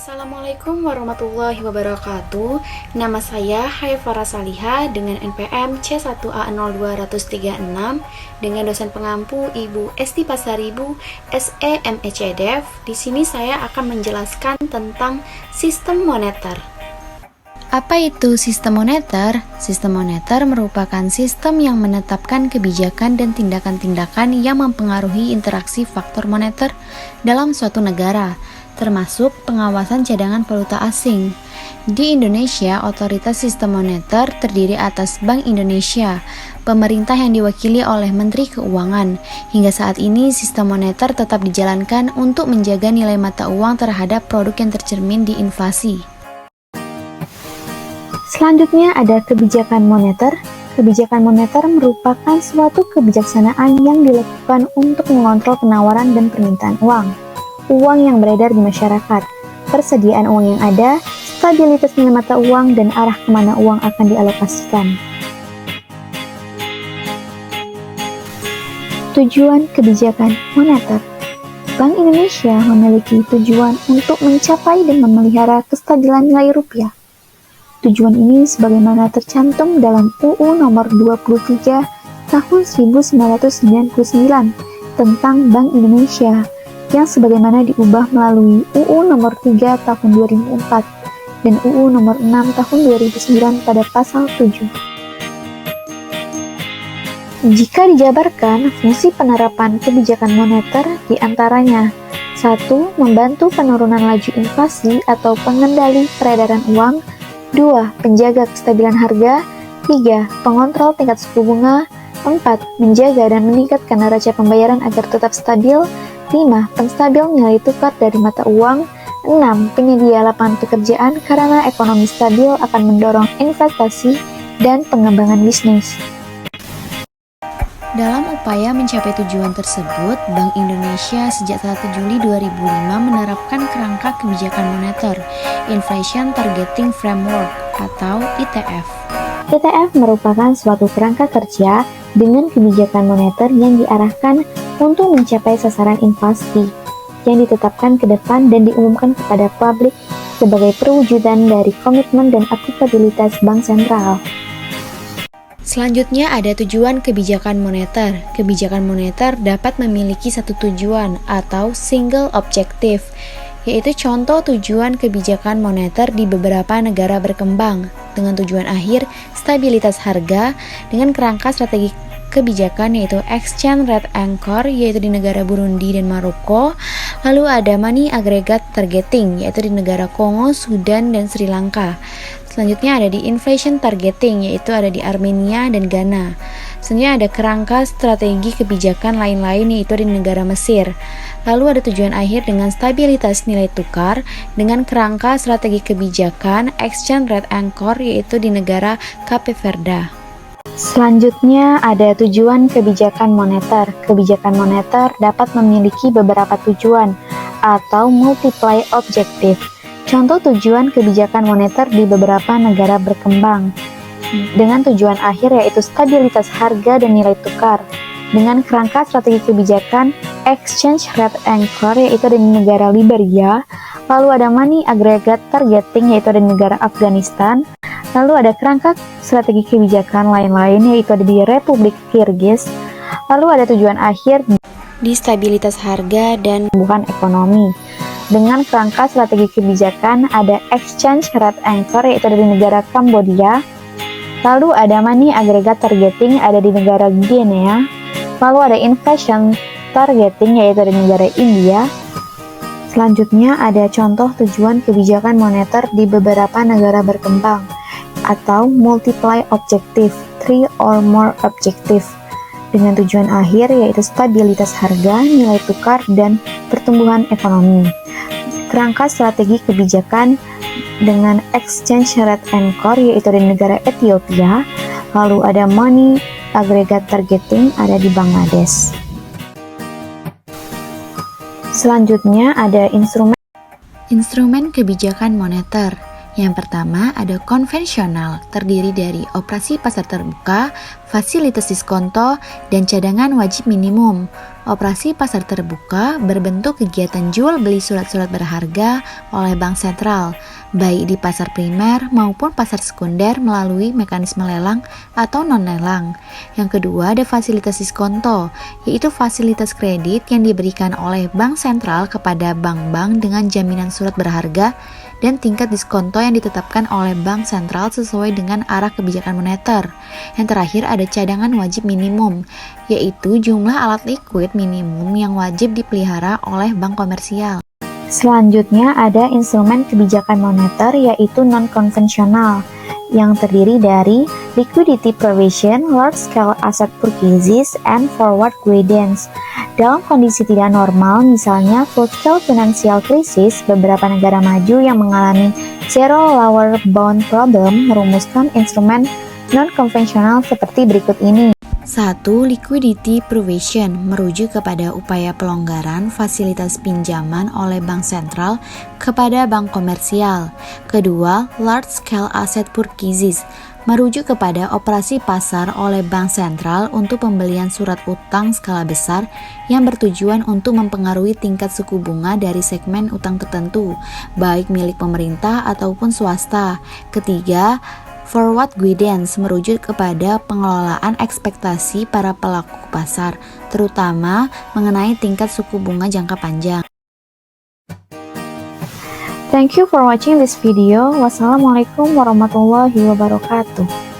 Assalamualaikum warahmatullahi wabarakatuh. Nama saya Haifara Saliha dengan NPM C1A0236 dengan dosen pengampu Ibu Esti Pasaribu SEMECDEV. Di sini saya akan menjelaskan tentang sistem moneter. Apa itu sistem moneter? Sistem moneter merupakan sistem yang menetapkan kebijakan dan tindakan-tindakan yang mempengaruhi interaksi faktor moneter dalam suatu negara, termasuk pengawasan cadangan valuta asing. Di Indonesia, otoritas sistem moneter terdiri atas Bank Indonesia, pemerintah yang diwakili oleh Menteri Keuangan. Hingga saat ini, sistem moneter tetap dijalankan untuk menjaga nilai mata uang terhadap produk yang tercermin di inflasi. Selanjutnya ada kebijakan moneter. Kebijakan moneter merupakan suatu kebijaksanaan yang dilakukan untuk mengontrol penawaran dan permintaan uang yang beredar di masyarakat, persediaan uang yang ada, stabilitas nilai mata uang, dan arah kemana uang akan dialokasikan. Tujuan kebijakan moneter. Bank Indonesia memiliki tujuan untuk mencapai dan memelihara kestabilan nilai rupiah. Tujuan ini sebagaimana tercantum dalam UU Nomor 23 Tahun 1999 tentang Bank Indonesia, yang sebagaimana diubah melalui UU Nomor 3 Tahun 2004 dan UU Nomor 6 Tahun 2009 pada pasal 7. Jika dijabarkan, fungsi penerapan kebijakan moneter diantaranya: 1. Membantu penurunan laju inflasi atau pengendali peredaran uang. 2. Penjaga kestabilan harga. 3. Pengontrol tingkat suku bunga. 4. Menjaga dan meningkatkan neraca pembayaran agar tetap stabil. 5. Penstabil nilai tukar dari mata uang. 6. Penyedia lapangan pekerjaan karena ekonomi stabil akan mendorong investasi dan pengembangan bisnis. Dalam upaya mencapai tujuan tersebut, Bank Indonesia sejak 1 Juli 2005 menerapkan kerangka kebijakan moneter, Inflation Targeting Framework atau ITF. ITF merupakan suatu kerangka kerja dengan kebijakan moneter yang diarahkan untuk mencapai sasaran inflasi yang ditetapkan ke depan dan diumumkan kepada publik sebagai perwujudan dari komitmen dan akuntabilitas Bank Sentral. Selanjutnya ada tujuan kebijakan moneter. Kebijakan moneter dapat memiliki satu tujuan atau single objective, yaitu contoh tujuan kebijakan moneter di beberapa negara berkembang dengan tujuan akhir stabilitas harga dengan kerangka strategi kebijakan yaitu exchange rate anchor yaitu di negara Burundi dan Maroko. Lalu ada money aggregate targeting yaitu di negara Kongo, Sudan, dan Sri Lanka. Selanjutnya ada di inflation targeting yaitu ada di Armenia dan Ghana. Selanjutnya ada kerangka strategi kebijakan lain-lain yaitu di negara Mesir. Lalu ada tujuan akhir dengan stabilitas nilai tukar dengan kerangka strategi kebijakan exchange rate anchor yaitu di negara Cape Verde. Selanjutnya ada tujuan kebijakan moneter. Kebijakan moneter dapat memiliki beberapa tujuan atau multiple objective. Contoh tujuan kebijakan moneter di beberapa negara berkembang dengan tujuan akhir yaitu stabilitas harga dan nilai tukar dengan kerangka strategi kebijakan exchange rate anchor yaitu di negara Liberia. Lalu ada money aggregate targeting yaitu di negara Afghanistan. Lalu ada kerangka strategi kebijakan lain-lain yaitu ada di Republik Kirgiz. Lalu ada tujuan akhir di stabilitas harga dan pertumbuhan ekonomi. Dengan kerangka strategi kebijakan ada exchange rate anchor yaitu di negara Kambodia. Lalu ada money aggregate targeting ada di negara Guinea. Lalu ada inflation targeting yaitu di negara India. Selanjutnya ada contoh tujuan kebijakan moneter di beberapa negara berkembang atau multiple objective, 3 or more objective dengan tujuan akhir yaitu stabilitas harga, nilai tukar, dan pertumbuhan ekonomi. Kerangka strategi kebijakan dengan exchange rate anchor yaitu di negara Ethiopia. Lalu ada money aggregate targeting ada di Bangladesh. Selanjutnya ada instrumen kebijakan moneter. Yang pertama ada konvensional, terdiri dari operasi pasar terbuka, fasilitas diskonto, dan cadangan wajib minimum. Operasi pasar terbuka berbentuk kegiatan jual beli surat-surat berharga oleh bank sentral, baik di pasar primer maupun pasar sekunder melalui mekanisme lelang atau non-lelang. Yang kedua ada fasilitas diskonto, yaitu fasilitas kredit yang diberikan oleh bank sentral kepada bank-bank dengan jaminan surat berharga dan tingkat diskonto yang ditetapkan oleh bank sentral sesuai dengan arah kebijakan moneter. Yang terakhir ada cadangan wajib minimum, yaitu jumlah alat likuid minimum yang wajib dipelihara oleh bank komersial. Selanjutnya ada instrumen kebijakan moneter yaitu non-konvensional yang terdiri dari liquidity provision, large scale asset purchases, and forward guidance. Dalam kondisi tidak normal, misalnya full scale financial crisis, beberapa negara maju yang mengalami zero lower bound problem merumuskan instrumen non-konvensional seperti berikut ini. 1. Liquidity provision merujuk kepada upaya pelonggaran fasilitas pinjaman oleh bank sentral kepada bank komersial. Kedua, large scale asset purchases merujuk kepada operasi pasar oleh bank sentral untuk pembelian surat utang skala besar yang bertujuan untuk mempengaruhi tingkat suku bunga dari segmen utang tertentu, baik milik pemerintah ataupun swasta. Ketiga, forward guidance merujuk kepada pengelolaan ekspektasi para pelaku pasar, terutama mengenai tingkat suku bunga jangka panjang. Thank you for watching this video. Wassalamualaikum warahmatullahi wabarakatuh.